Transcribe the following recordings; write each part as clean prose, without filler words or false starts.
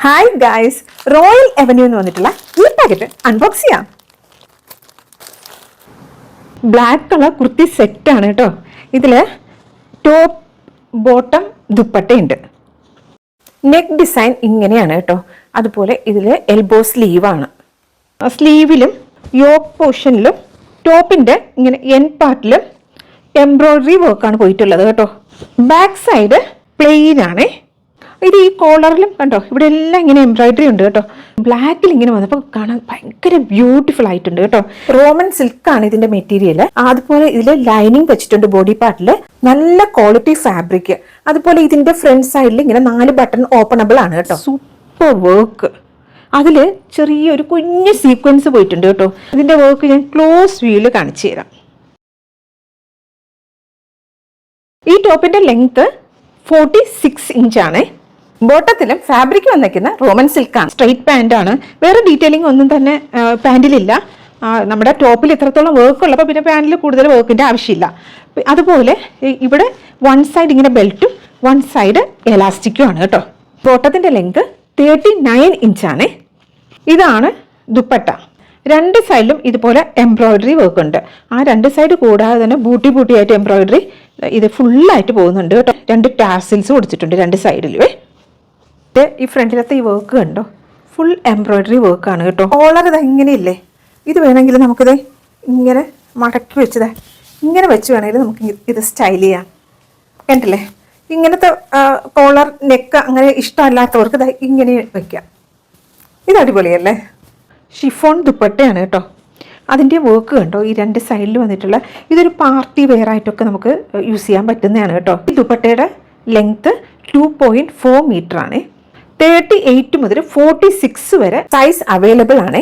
Hi guys, royal avenue എന്ന് വന്നിട്ടുള്ള ഈ പാക്കറ്റ് അൺബോക്സ് ചെയ്യാം. ബ്ലാക്ക് കളർ കുർത്തി സെറ്റ് ആണ് കേട്ടോ. ഇതില് ടോപ്പ് ബോട്ടം ദുപ്പട്ടയുണ്ട്. നെക്ക് ഡിസൈൻ ഇങ്ങനെയാണ് കേട്ടോ. അതുപോലെ ഇതില് എൽബോ സ്ലീവാണ്. സ്ലീവിലും യോക്ക് പോർഷനിലും ടോപ്പിന്റെ ഇങ്ങനെ എൻ പാർട്ടിലും എംബ്രോയിഡറി വർക്കാണ് പോയിട്ടുള്ളത് കേട്ടോ. ബാക്ക് സൈഡ് പ്ലെയിൻ ആണ്. ഇത് ഈ കോളറിലും കണ്ടോ, ഇവിടെ എല്ലാം ഇങ്ങനെ എംബ്രോയിഡറി ഉണ്ട് കേട്ടോ. ബ്ലാക്കിൽ ഇങ്ങനെ വന്നപ്പോൾ കാണാൻ ഭയങ്കര ബ്യൂട്ടിഫുൾ ആയിട്ടുണ്ട് കേട്ടോ. റോമൻ സിൽക്ക് ആണ് ഇതിന്റെ മെറ്റീരിയൽ. അതുപോലെ ഇതിൽ ലൈനിങ് വെച്ചിട്ടുണ്ട് ബോഡി പാർട്ടിൽ. നല്ല ക്വാളിറ്റി ഫാബ്രിക്. അതുപോലെ ഇതിന്റെ ഫ്രണ്ട് സൈഡിൽ ഇങ്ങനെ 4 ബട്ടൺ ഓപ്പണബിൾ ആണ് കേട്ടോ. Super work. അതില് ചെറിയൊരു കുഞ്ഞ് സീക്വൻസ് പോയിട്ടുണ്ട് കേട്ടോ. ഇതിന്റെ വർക്ക് ഞാൻ ക്ലോസ് വ്യൂല് കാണിച്ചു തരാം. ഈ ടോപ്പിന്റെ ലെങ്ത് 46 ഇഞ്ചാണ്. ബോട്ടത്തിലും ഫാബ്രിക് വന്നിരിക്കുന്ന റോമൻ സിൽക്കാണ്. സ്ട്രെയിറ്റ് പാൻ്റ് ആണ്. വേറെ ഡീറ്റെയിലിംഗ് ഒന്നും തന്നെ പാൻറ്റിലില്ല. നമ്മുടെ ടോപ്പിൽ ഇത്രത്തോളം വർക്ക് ഉള്ളപ്പോൾ പിന്നെ പാൻറ്റിൽ കൂടുതൽ വർക്കിൻ്റെ ആവശ്യമില്ല. അതുപോലെ ഇവിടെ വൺ സൈഡ് ഇങ്ങനെ ബെൽറ്റും വൺ സൈഡ് എലാസ്റ്റിക്കും ആണ് കേട്ടോ. ബോട്ടത്തിൻ്റെ ലെങ്ത് 39 ഇഞ്ചാണ്. ഇതാണ് ദുപ്പട്ട. 2 സൈഡിലും ഇതുപോലെ എംബ്രോയിഡറി വർക്ക് ഉണ്ട്. ആ 2 സൈഡ് കൂടാതെ തന്നെ ബൂട്ടി ആയിട്ട് എംബ്രോയിഡറി ഇത് ഫുള്ളായിട്ട് പോകുന്നുണ്ട് കേട്ടോ. 2 ടാസിൽസ് കൊടുത്തിട്ടുണ്ട് 2 സൈഡിലും. ഈ ഫ്രണ്ടിലത്തെ ഈ വർക്ക് കണ്ടോ, ഫുൾ എംബ്രോയിഡറി വർക്കാണ് കേട്ടോ. കോളർ ഇത് ഇങ്ങനെയില്ലേ, ഇത് വേണമെങ്കിൽ നമുക്കിത് ഇങ്ങനെ മടക്കി വെച്ചത് ഇങ്ങനെ വെച്ച് വേണമെങ്കിൽ നമുക്ക് ഇത് സ്റ്റൈൽ ചെയ്യാം. കണ്ടില്ലേ, ഇങ്ങനത്തെ കോളർ നെക്ക് അങ്ങനെ ഇഷ്ടമല്ലാത്തവർക്ക് ഇത് ഇങ്ങനെ വെക്കാം. ഇത് അടിപൊളിയല്ലേ. ഷിഫോൺ ദുപ്പട്ടയാണ് കേട്ടോ. അതിൻ്റെ വർക്ക് കണ്ടോ, ഈ 2 സൈഡിൽ വന്നിട്ടുള്ള. ഇതൊരു പാർട്ടി വെയർ ആയിട്ടൊക്കെ നമുക്ക് യൂസ് ചെയ്യാൻ പറ്റുന്നതാണ് കേട്ടോ. ഈ ദുപ്പട്ടയുടെ ലെങ്ത്ത് 2.4 മീറ്റർ ആണ്. 38 മുതൽ 46 വരെ സൈസ് അവൈലബിൾ ആണ്.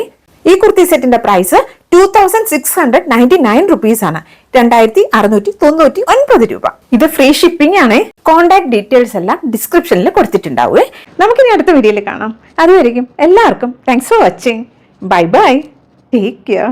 ഈ കുർത്തി സെറ്റിന്റെ പ്രൈസ് 2699 റുപ്പീസ് ആണ്. 2699 രൂപ. ഇത് ഫ്രീ ഷിപ്പിംഗ് ആണ്. കോൺടാക്ട് ഡീറ്റെയിൽസ് എല്ലാം ഡിസ്ക്രിപ്ഷനിൽ കൊടുത്തിട്ടുണ്ടാവേ. നമുക്കിനി അടുത്ത വീഡിയോയിൽ കാണാം. അതുവരെയും എല്ലാവർക്കും thanks for watching. Bye bye. Take care.